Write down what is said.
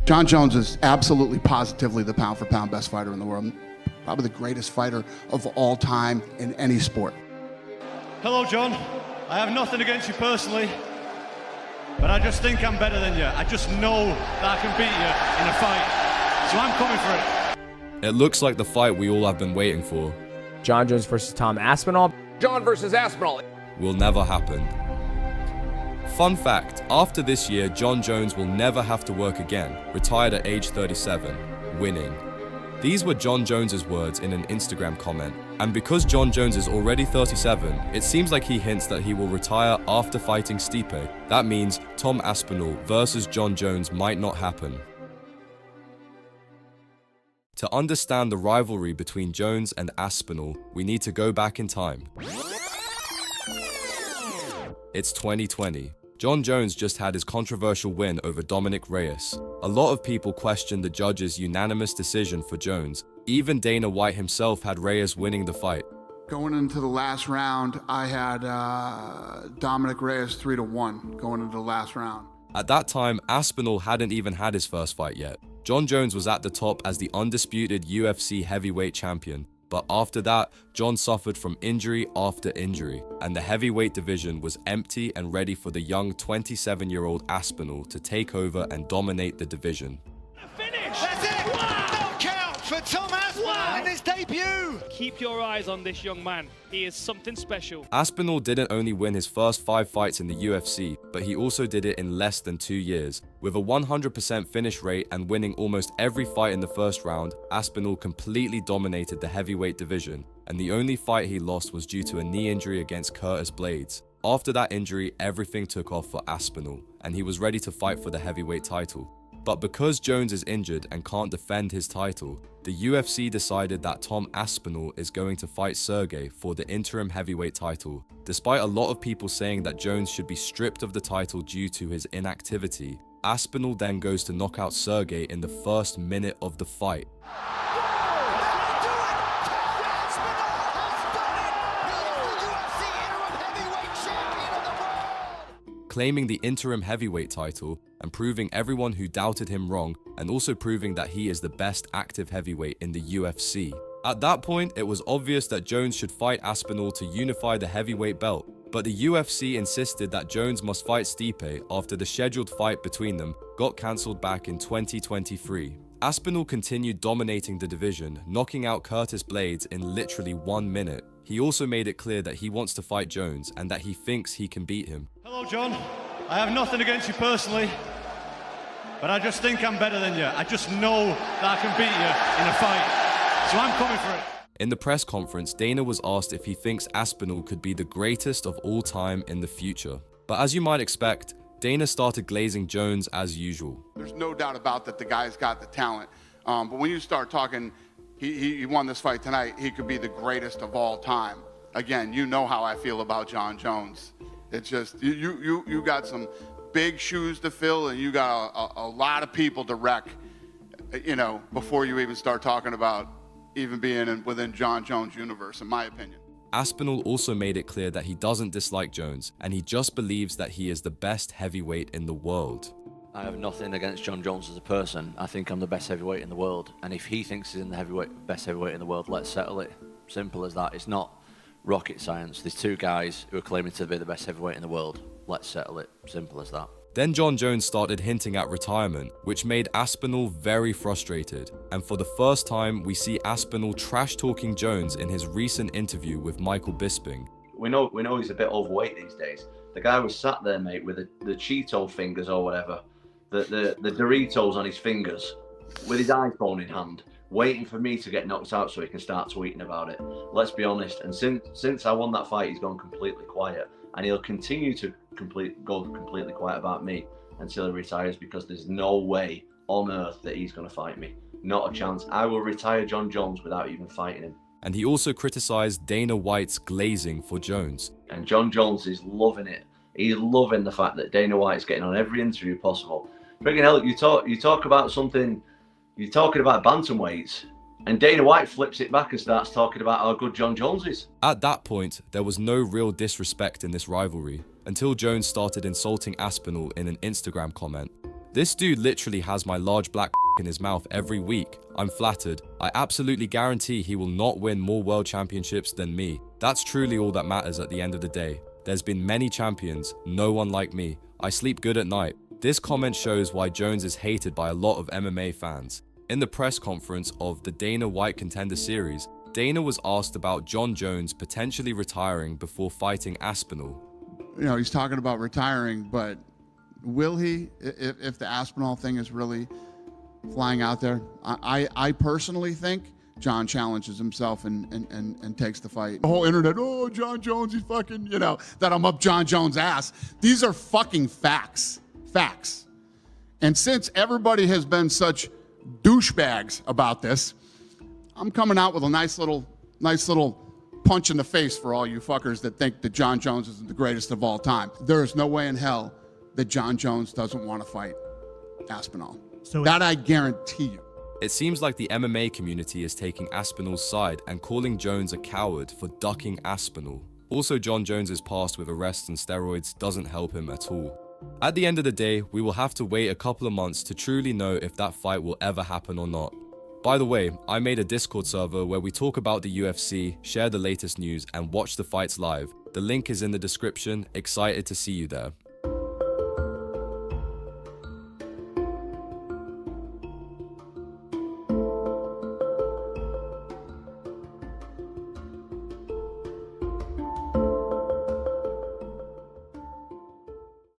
Jon Jones is absolutely, positively the pound-for-pound best fighter in the world. Probably the greatest fighter of all time in any sport. Hello, John. I have nothing against you personally, but I just think I'm better than you. I just know that I can beat you in a fight, so I'm coming for it. It looks like the fight we all have been waiting for. Jon Jones versus Tom Aspinall. Jon versus Aspinall. Will never happen. Fun fact, after this year, Jon Jones will never have to work again, retired at age 37, winning. These were Jon Jones's words in an Instagram comment, and because Jon Jones is already 37, it seems like he hints that he will retire after fighting Stipe. That means Tom Aspinall versus Jon Jones might not happen. To understand the rivalry between Jones and Aspinall, we need to go back in time. It's 2020. Jon Jones just had his controversial win over Dominic Reyes. A lot of people questioned the judge's unanimous decision for Jones. Even Dana White himself had Reyes winning the fight. Going into the last round, I had Dominic Reyes 3-1 going into the last round. At that time, Aspinall hadn't even had his first fight yet. Jon Jones was at the top as the undisputed UFC heavyweight champion. But after that, Jon suffered from injury after injury, and the heavyweight division was empty and ready for the young 27-year-old Aspinall to take over and dominate the division. Finish! That's it! Wow! Knockout for Tom Aspinall in his debut! Keep your eyes on this young man. He is something special. Aspinall didn't only win his first 5 fights in the UFC, but he also did it in less than 2 years. With a 100% finish rate and winning almost every fight in the first round, Aspinall completely dominated the heavyweight division, and the only fight he lost was due to a knee injury against Curtis Blades. After that injury, everything took off for Aspinall, and he was ready to fight for the heavyweight title. But because Jones is injured and can't defend his title, the UFC decided that Tom Aspinall is going to fight Sergey for the interim heavyweight title. Despite a lot of people saying that Jones should be stripped of the title due to his inactivity, Aspinall then goes to knock out Sergey in the first minute of the fight. Claiming the interim heavyweight title and proving everyone who doubted him wrong, and also proving that he is the best active heavyweight in the UFC. At that point, it was obvious that Jones should fight Aspinall to unify the heavyweight belt, but the UFC insisted that Jones must fight Stipe after the scheduled fight between them got cancelled back in 2023. Aspinall continued dominating the division, knocking out Curtis Blades in literally 1 minute. He also made it clear that he wants to fight Jones and that he thinks he can beat him. Hello, John. I have nothing against you personally, but I just think I'm better than you. I just know that I can beat you in a fight, so I'm coming for it. In the press conference, Dana was asked if he thinks Aspinall could be the greatest of all time in the future. But as you might expect, Dana started glazing Jones as usual. There's no doubt about that the guy's got the talent. But when you start talking, he won this fight tonight, he could be the greatest of all time. Again, you know how I feel about Jon Jones. It's just, you got some big shoes to fill, and you got a lot of people to wreck, you know, before you even start talking about even being within Jon Jones' universe, in my opinion. Aspinall also made it clear that he doesn't dislike Jones, and he just believes that he is the best heavyweight in the world. I have nothing against Jon Jones as a person. I think I'm the best heavyweight in the world, and if he thinks he's in the best heavyweight in the world, let's settle it. Simple as that. It's not rocket science. There's 2 guys who are claiming to be the best heavyweight in the world. Let's settle it. Simple as that. Then Jon Jones started hinting at retirement, which made Aspinall very frustrated. And for the first time, we see Aspinall trash-talking Jones in his recent interview with Michael Bisping. We know he's a bit overweight these days. The guy was sat there, mate, with the Cheeto fingers or whatever, the Doritos on his fingers, with his iPhone in hand, waiting for me to get knocked out so he can start tweeting about it. Let's be honest. And since I won that fight, he's gone completely quiet, and he'll continue to go completely quiet about me until he retires, because there's no way on earth that he's going to fight me. Not a chance. I will retire Jon Jones without even fighting him. And he also criticized Dana White's glazing for Jones. And Jon Jones is loving it. He's loving the fact that Dana White is getting on every interview possible. Friggin' hell, you talk about something, you're talking about bantamweights, and Dana White flips it back and starts talking about how good Jon Jones is. At that point, there was no real disrespect in this rivalry, until Jones started insulting Aspinall in an Instagram comment. This dude literally has my large black in his mouth every week. I'm flattered. I absolutely guarantee he will not win more world championships than me. That's truly all that matters at the end of the day. There's been many champions, no one like me. I sleep good at night. This comment shows why Jones is hated by a lot of MMA fans. In the press conference of the Dana White Contender Series, Dana was asked about Jon Jones potentially retiring before fighting Aspinall. You know, he's talking about retiring, but will he, if the Aspinall thing is really flying out there? I personally think Jon challenges himself and takes the fight. The whole internet, oh, Jon Jones, he's fucking, you know, that I'm up Jon Jones' ass. These are fucking facts. Facts. And since everybody has been such douchebags about this, I'm coming out with a nice little punch in the face for all you fuckers that think that Jon Jones is the greatest of all time. There is no way in hell that Jon Jones doesn't want to fight Aspinall. So that I guarantee you. It seems like the MMA community is taking Aspinall's side and calling Jones a coward for ducking Aspinall. Also, Jon Jones's past with arrests and steroids doesn't help him at all. At the end of the day, we will have to wait a couple of months to truly know if that fight will ever happen or not. By the way, I made a Discord server where we talk about the UFC, share the latest news, and watch the fights live. The link is in the description. Excited to see you there.